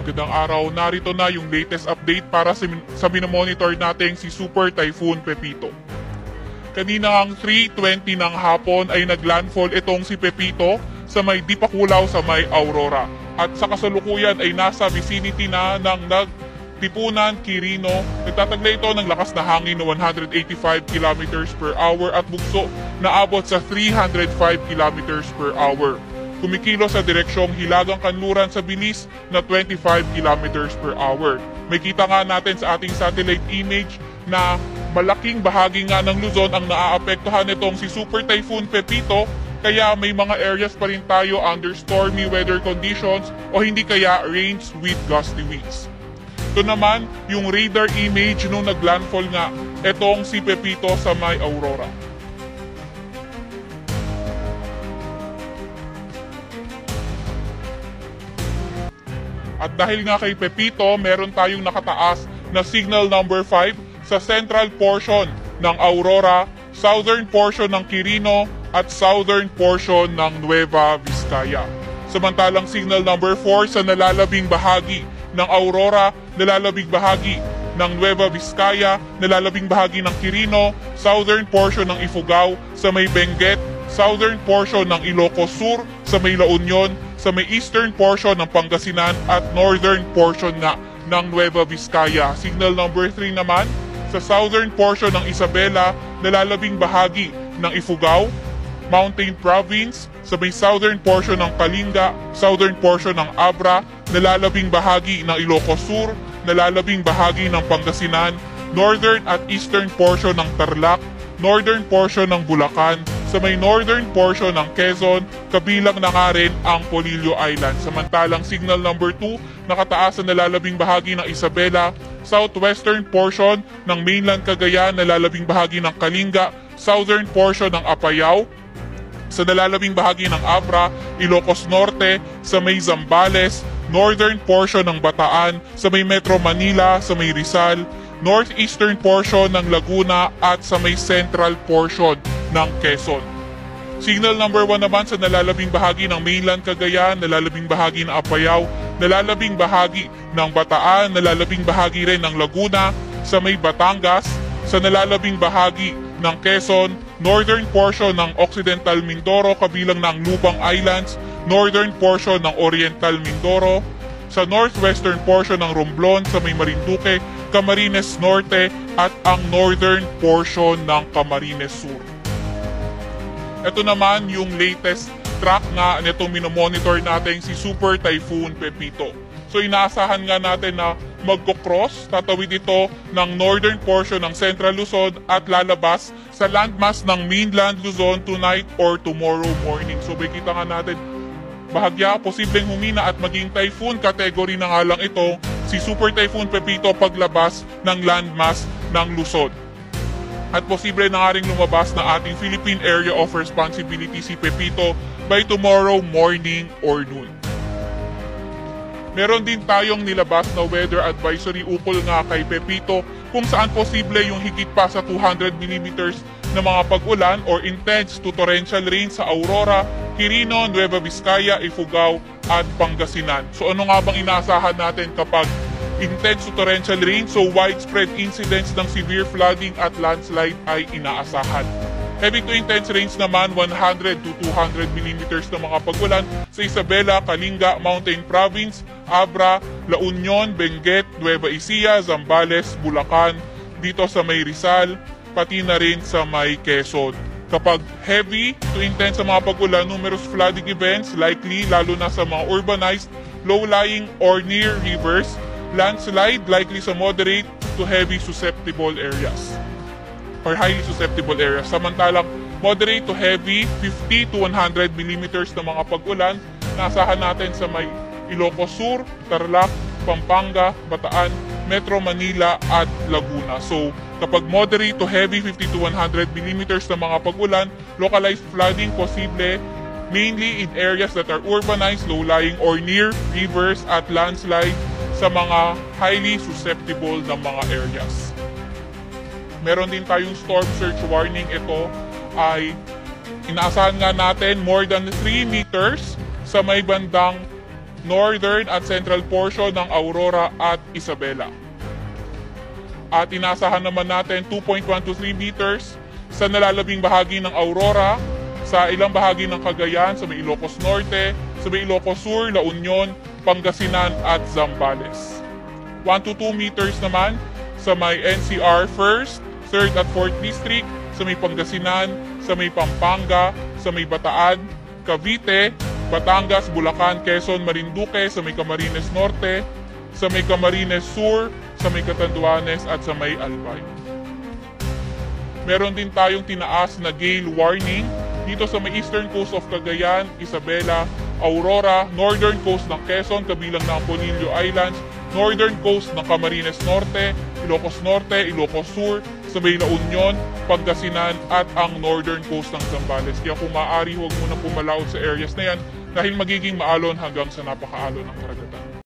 Magandang araw, narito na yung latest update para sa minomonitor nating si Super Typhoon Pepito. Kanina ang 3:20 ng hapon ay naglandfall itong si Pepito sa may Dipakulaw sa may Aurora. At sa kasalukuyan ay nasa vicinity na ng Nagtipunan, Quirino. Nagtataglay ito ng lakas na hangin na 185 km per hour at bugso na abot sa 305 km per hour. Kumikilos sa direksyong Hilagang Kanluran sa bilis na 25 km per hour. May kita nga natin sa ating satellite image na malaking bahagi nga ng Luzon ang naaapektuhan nitong si Super Typhoon Pepito, kaya may mga areas pa rin tayo under stormy weather conditions o hindi kaya rains with gusty winds. Ito naman yung radar image nung naglandfall nga itong si Pepito sa may Aurora. At dahil nga kay Pepito, meron tayong nakataas na signal number 5 sa central portion ng Aurora, southern portion ng Quirino at southern portion ng Nueva Vizcaya. Samantalang signal number 4 sa nalalabing bahagi ng Aurora, nalalabing bahagi ng Nueva Vizcaya, nalalabing bahagi ng Quirino, southern portion ng Ifugao sa may Benguet, southern portion ng Ilocos Sur sa may La Union, sa may eastern portion ng Pangasinan at northern portion nga ng Nueva Vizcaya. Signal number 3 naman sa southern portion ng Isabela, nalalabing bahagi ng Ifugao, Mountain Province, sa may southern portion ng Kalinga, southern portion ng Abra, nalalabing bahagi ng Ilocos Sur, nalalabing bahagi ng Pangasinan, northern at eastern portion ng Tarlac, northern portion ng Bulacan, sa may northern portion ng Quezon, kabilang na nga rin ang Polillo Island. Samantalang signal number 2, nakataas sa nalalabing bahagi ng Isabela, southwestern portion ng mainland Cagayan, nalalabing bahagi ng Kalinga, southern portion ng Apayao, sa nalalabing bahagi ng Abra, Ilocos Norte, sa may Zambales, northern portion ng Bataan, sa may Metro Manila, sa may Rizal, northeastern portion ng Laguna at sa may central portion ng Quezon. Signal number 1 naman sa nalalabing bahagi ng mainland Cagayan, nalalabing bahagi ng Apayao, nalalabing bahagi ng Bataan, nalalabing bahagi rin ng Laguna, sa may Batangas, sa nalalabing bahagi ng Quezon, northern portion ng Occidental Mindoro kabilang ng Lubang Islands, northern portion ng Oriental Mindoro, sa northwestern portion ng Romblon, sa may Marinduque, Camarines Norte at ang northern portion ng Camarines Sur. Ito naman yung latest track nga nitong minomonitor natin si Super Typhoon Pepito. So inaasahan nga natin na magko-cross, tatawid ito ng northern portion ng Central Luzon at lalabas sa landmass ng mainland Luzon tonight or tomorrow morning. So makikita nga natin bahagya, posibleng humina at maging typhoon category na nga lang ito si Super Typhoon Pepito paglabas ng landmass ng Luzon. At posible na nga rin lumabas na ating Philippine Area of Responsibility si Pepito by tomorrow morning or noon. Meron din tayong nilabas na weather advisory ukol nga kay Pepito kung saan posible yung higit pa sa 200 mm na mga pag-ulan or intense to torrential rain sa Aurora, Quirino, Nueva Vizcaya, Ifugao at Pangasinan. So ano nga bang inaasahan natin kapag intense to torrential rain? So widespread incidents ng severe flooding at landslide ay inaasahan. Heavy to intense rains naman 100 to 200 mm na mga pag-ulan sa Isabela, Kalinga, Mountain Province, Abra, La Union, Benguet, Nueva Ecija, Zambales, Bulacan, dito sa may Rizal, pati na rin sa may Quezon. Kapag heavy to intense sa mga pag-ulan, numerous flooding events likely lalo na sa mga urbanized, low-lying or near rivers, landslide likely sa moderate to heavy susceptible areas or highly susceptible areas. Samantalang moderate to heavy 50 to 100 mm na mga pag-ulan naasahan natin sa may Ilocos Sur, Tarlac, Pampanga, Bataan, Metro Manila at Laguna. So kapag moderate to heavy 50 to 100 mm na mga pag-ulan, localized flooding posible mainly in areas that are urbanized, low-lying or near rivers at landslide sa mga highly susceptible na mga areas. Meron din tayong storm surge warning. Ito ay inaasahan nga natin more than 3 meters sa may bandang northern at central portion ng Aurora at Isabela. At inaasahan naman natin 2.1 to 3 meters sa nalalabing bahagi ng Aurora, sa ilang bahagi ng Cagayan, sa may Ilocos Norte, sa may Ilocos Sur, La Union, Pangasinan at Zambales. 1 to 2 meters naman sa may NCR 1st, 3rd at 4th District, sa may Pangasinan, sa may Pampanga, sa may Bataan, Cavite, Batangas, Bulacan, Quezon, Marinduque, sa may Camarines Norte, sa may Camarines Sur, sa may Catanduanes at sa may Albay. Meron din tayong tinaas na gale warning dito sa may eastern coast of Cagayan, Isabela, Aurora, northern coast ng Quezon kabilang ng Conillo Islands, northern coast ng Camarines Norte, Ilocos Norte, Ilocos Sur, sa may La Union, Pangasinan at ang northern coast ng Zambales. Kaya kung maaari, huwag muna pumalaot sa areas na yan dahil magiging maalon hanggang sa napakaalon ng karagatan.